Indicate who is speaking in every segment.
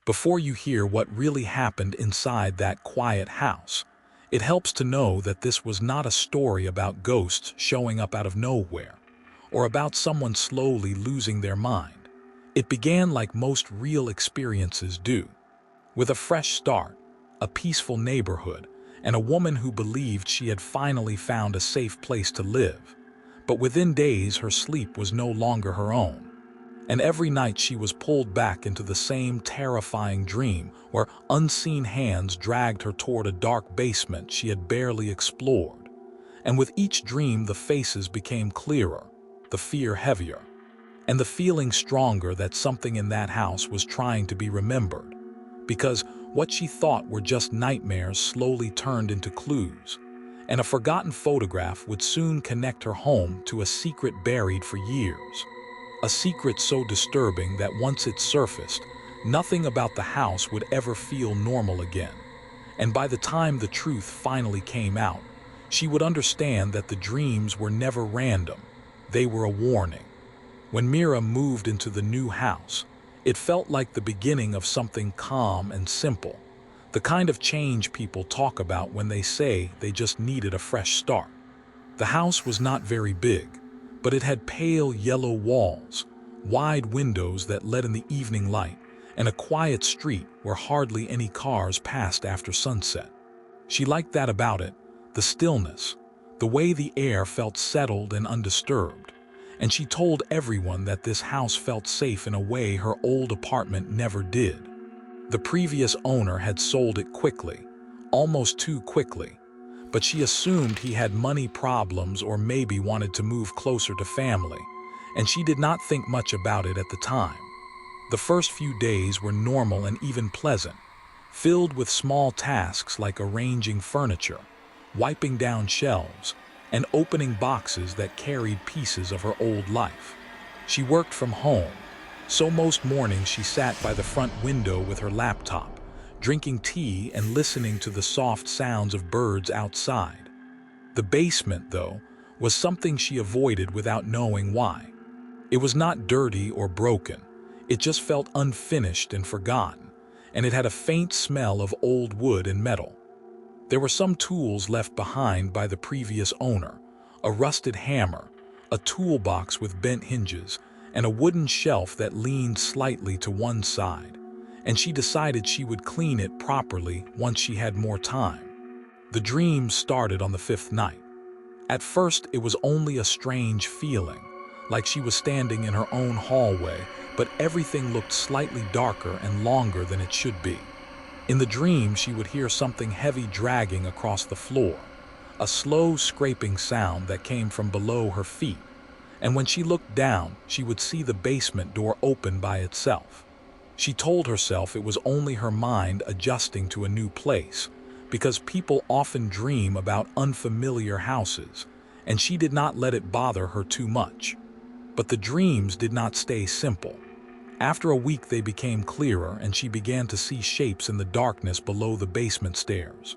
Speaker 1: before you hear what really happened inside that quiet house. It helps to know that this was not a story about ghosts showing up out of nowhere, or about someone slowly losing their mind. It began like most real experiences do, with a fresh start, a peaceful neighborhood, and a woman who believed she had finally found a safe place to live. But within days, her sleep was no longer her own. And every night she was pulled back into the same terrifying dream where unseen hands dragged her toward a dark basement she had barely explored. And with each dream, the faces became clearer, the fear heavier, and the feeling stronger that something in that house was trying to be remembered. Because what she thought were just nightmares slowly turned into clues, and a forgotten photograph would soon connect her home to a secret buried for years. A secret so disturbing that once it surfaced, nothing about the house would ever feel normal again. And by the time the truth finally came out, she would understand that the dreams were never random. They were a warning. When Mira moved into the new house, it felt like the beginning of something calm and simple, the kind of change people talk about when they say they just needed a fresh start. The house was not very big, but it had pale yellow walls, wide windows that let in the evening light, and a quiet street where hardly any cars passed after sunset. She liked that about it, the stillness, the way the air felt settled and undisturbed. And she told everyone that this house felt safe in a way her old apartment never did. The previous owner had sold it quickly, almost too quickly, but she assumed he had money problems or maybe wanted to move closer to family, and she did not think much about it at the time. The first few days were normal and even pleasant, filled with small tasks like arranging furniture, wiping down shelves, and opening boxes that carried pieces of her old life. She worked from home, so most mornings she sat by the front window with her laptop, drinking tea and listening to the soft sounds of birds outside. The basement, though, was something she avoided without knowing why. It was not dirty or broken, it just felt unfinished and forgotten, and it had a faint smell of old wood and metal. There were some tools left behind by the previous owner, a rusted hammer, a toolbox with bent hinges, and a wooden shelf that leaned slightly to one side, and she decided she would clean it properly once she had more time. The dream started on the fifth night. At first, it was only a strange feeling, like she was standing in her own hallway, but everything looked slightly darker and longer than it should be. In the dream, she would hear something heavy dragging across the floor, a slow scraping sound that came from below her feet, and when she looked down, she would see the basement door open by itself. She told herself it was only her mind adjusting to a new place, because people often dream about unfamiliar houses, and she did not let it bother her too much. But the dreams did not stay simple. After a week, they became clearer, and she began to see shapes in the darkness below the basement stairs.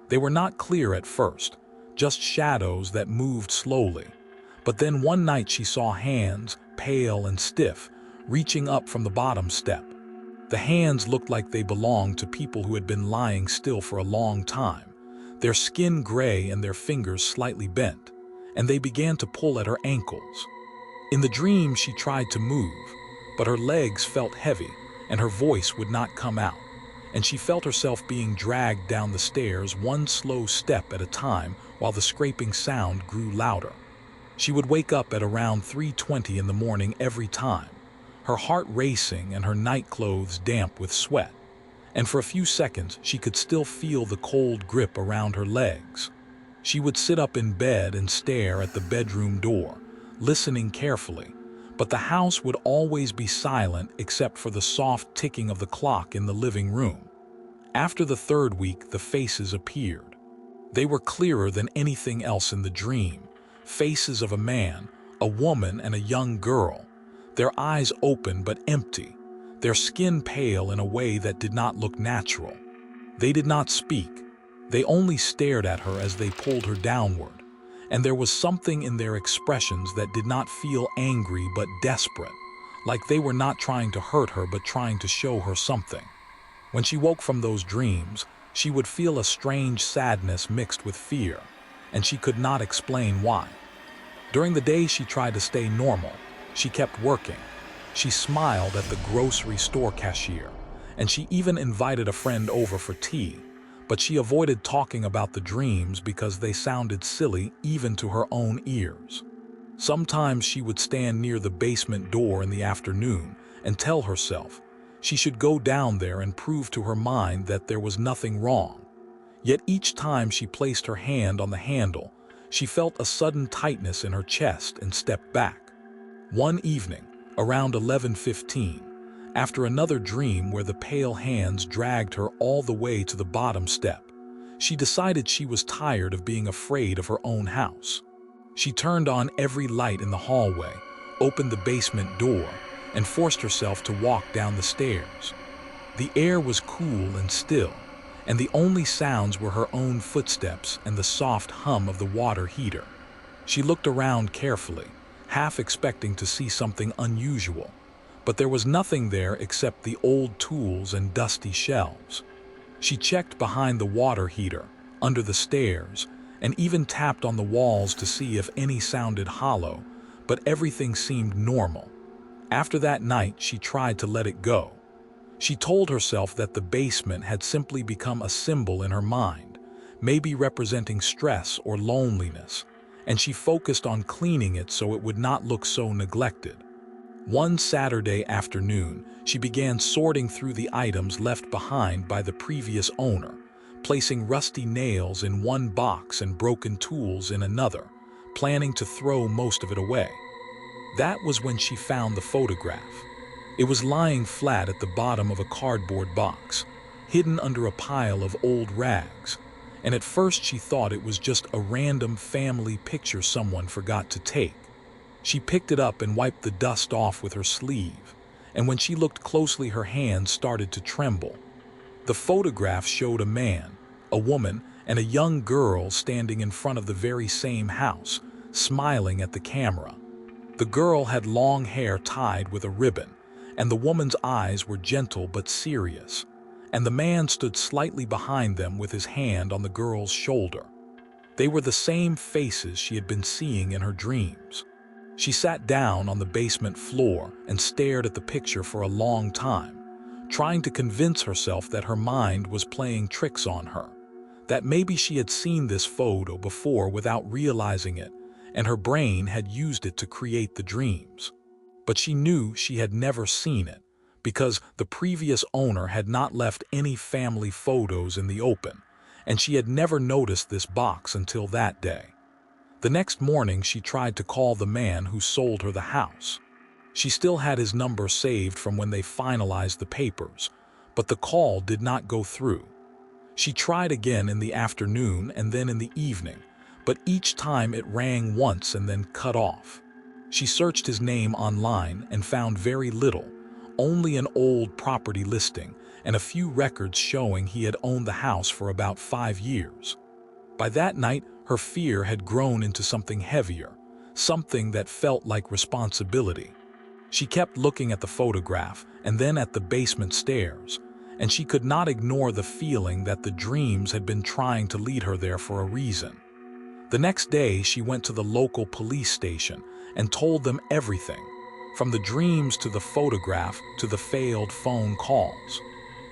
Speaker 1: They were not clear at first, just shadows that moved slowly. But then one night she saw hands, pale and stiff, reaching up from the bottom step. The hands looked like they belonged to people who had been lying still for a long time, their skin gray and their fingers slightly bent, and they began to pull at her ankles. In the dream, she tried to move, but her legs felt heavy and her voice would not come out, and she felt herself being dragged down the stairs one slow step at a time while the scraping sound grew louder. She would wake up at around 3:20 in the morning every time, her heart racing and her night clothes damp with sweat, and for a few seconds she could still feel the cold grip around her legs. She would sit up in bed and stare at the bedroom door, listening carefully, but the house would always be silent except for the soft ticking of the clock in the living room. After the third week, the faces appeared. They were clearer than anything else in the dream, faces of a man, a woman, and a young girl, their eyes open but empty, their skin pale in a way that did not look natural. They did not speak, they only stared at her as they pulled her downward. And there was something in their expressions that did not feel angry but desperate, like they were not trying to hurt her but trying to show her something. When she woke from those dreams, she would feel a strange sadness mixed with fear, and she could not explain why. During the day, she tried to stay normal. She kept working. She smiled at the grocery store cashier, and she even invited a friend over for tea, but she avoided talking about the dreams because they sounded silly even to her own ears. Sometimes she would stand near the basement door in the afternoon and tell herself she should go down there and prove to her mind that there was nothing wrong. Yet each time she placed her hand on the handle, she felt a sudden tightness in her chest and stepped back. One evening, around 11:15, after another dream where the pale hands dragged her all the way to the bottom step, she decided she was tired of being afraid of her own house. She turned on every light in the hallway, opened the basement door, and forced herself to walk down the stairs. The air was cool and still, and the only sounds were her own footsteps and the soft hum of the water heater. She looked around carefully, half expecting to see something unusual, but there was nothing there except the old tools and dusty shelves. She checked behind the water heater, under the stairs, and even tapped on the walls to see if any sounded hollow, but everything seemed normal. After that night, she tried to let it go. She told herself that the basement had simply become a symbol in her mind, maybe representing stress or loneliness, and she focused on cleaning it so it would not look so neglected. One Saturday afternoon, she began sorting through the items left behind by the previous owner, placing rusty nails in one box and broken tools in another, planning to throw most of it away. That was when she found the photograph. It was lying flat at the bottom of a cardboard box, hidden under a pile of old rags, and at first she thought it was just a random family picture someone forgot to take. She picked it up and wiped the dust off with her sleeve, and when she looked closely, her hands started to tremble. The photograph showed a man, a woman, and a young girl standing in front of the very same house, smiling at the camera. The girl had long hair tied with a ribbon, and the woman's eyes were gentle but serious, and the man stood slightly behind them with his hand on the girl's shoulder. They were the same faces she had been seeing in her dreams. She sat down on the basement floor and stared at the picture for a long time, trying to convince herself that her mind was playing tricks on her, that maybe she had seen this photo before without realizing it, and her brain had used it to create the dreams. But she knew she had never seen it, because the previous owner had not left any family photos in the open, and she had never noticed this box until that day. The next morning, she tried to call the man who sold her the house. She still had his number saved from when they finalized the papers, but the call did not go through. She tried again in the afternoon and then in the evening, but each time it rang once and then cut off. She searched his name online and found very little, only an old property listing and a few records showing he had owned the house for about 5 years. By that night, her fear had grown into something heavier, something that felt like responsibility. She kept looking at the photograph and then at the basement stairs, and she could not ignore the feeling that the dreams had been trying to lead her there for a reason. The next day, she went to the local police station and told them everything, from the dreams to the photograph to the failed phone calls.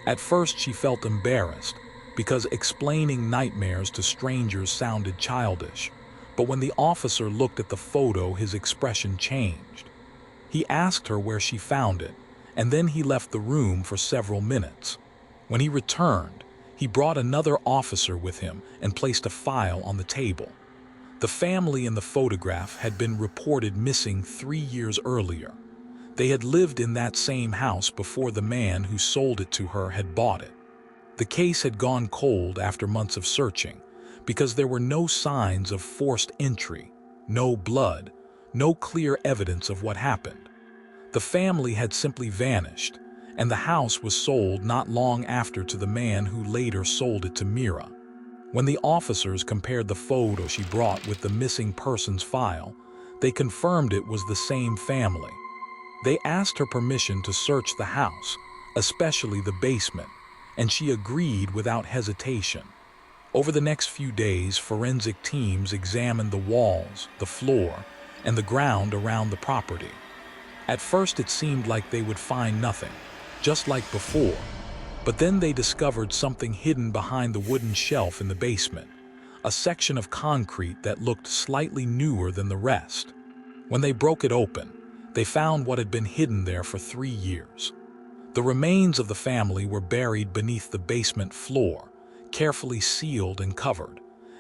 Speaker 1: At first, she felt embarrassed, because explaining nightmares to strangers sounded childish, but when the officer looked at the photo, his expression changed. He asked her where she found it, and then he left the room for several minutes. When he returned, he brought another officer with him and placed a file on the table. The family in the photograph had been reported missing 3 years earlier. They had lived in that same house before the man who sold it to her had bought it. The case had gone cold after months of searching, because there were no signs of forced entry, no blood, no clear evidence of what happened. The family had simply vanished, and the house was sold not long after to the man who later sold it to Mira. When the officers compared the photo she brought with the missing persons file, they confirmed it was the same family. They asked her permission to search the house, especially the basement, and she agreed without hesitation. Over the next few days, forensic teams examined the walls, the floor, and the ground around the property. At first it seemed like they would find nothing, just like before, but then they discovered something hidden behind the wooden shelf in the basement, a section of concrete that looked slightly newer than the rest. When they broke it open, they found what had been hidden there for 3 years. The remains of the family were buried beneath the basement floor, carefully sealed and covered,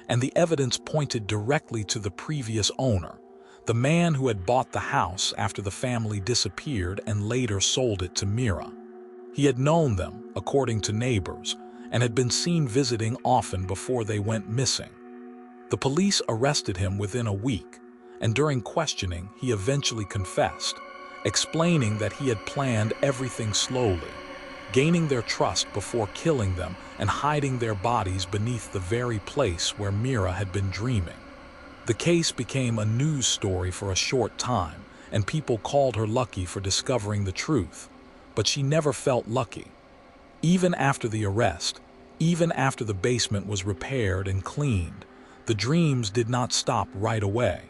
Speaker 1: and the evidence pointed directly to the previous owner, the man who had bought the house after the family disappeared and later sold it to Mira. He had known them, according to neighbors, and had been seen visiting often before they went missing. The police arrested him within a week, and during questioning, he eventually confessed, explaining that he had planned everything slowly, gaining their trust before killing them and hiding their bodies beneath the very place where Mira had been dreaming. The case became a news story for a short time, and people called her lucky for discovering the truth, but she never felt lucky. Even after the arrest, even after the basement was repaired and cleaned, the dreams did not stop right away.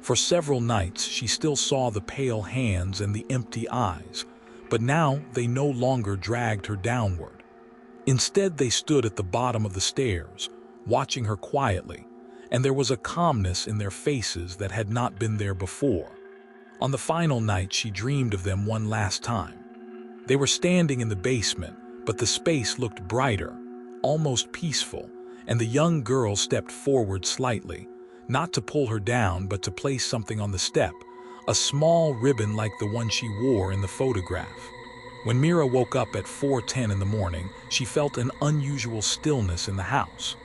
Speaker 1: For several nights, she still saw the pale hands and the empty eyes, but now they no longer dragged her downward. Instead, they stood at the bottom of the stairs, watching her quietly, and there was a calmness in their faces that had not been there before. On the final night, she dreamed of them one last time. They were standing in the basement, but the space looked brighter, almost peaceful, and the young girl stepped forward slightly, not to pull her down but to place something on the step, a small ribbon like the one she wore in the photograph. When Mira woke up at 4:10 in the morning, she felt an unusual stillness in the house.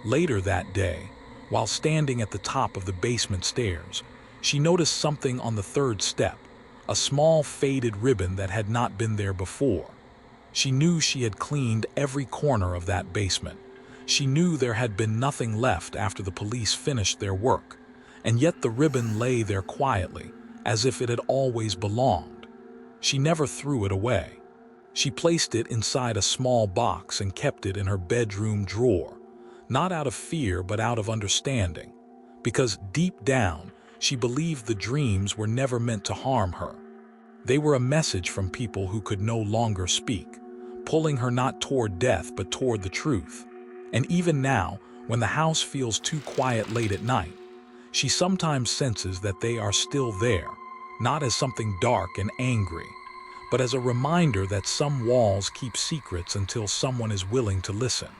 Speaker 1: Later that day, while standing at the top of the basement stairs, she noticed something on the 3rd step, a small faded ribbon that had not been there before. She knew she had cleaned every corner of that basement. She knew there had been nothing left after the police finished their work, and yet the ribbon lay there quietly, as if it had always belonged. She never threw it away. She placed it inside a small box and kept it in her bedroom drawer, not out of fear but out of understanding, because deep down, she believed the dreams were never meant to harm her. They were a message from people who could no longer speak, pulling her not toward death but toward the truth. And even now, when the house feels too quiet late at night, she sometimes senses that they are still there, not as something dark and angry, but as a reminder that some walls keep secrets until someone is willing to listen.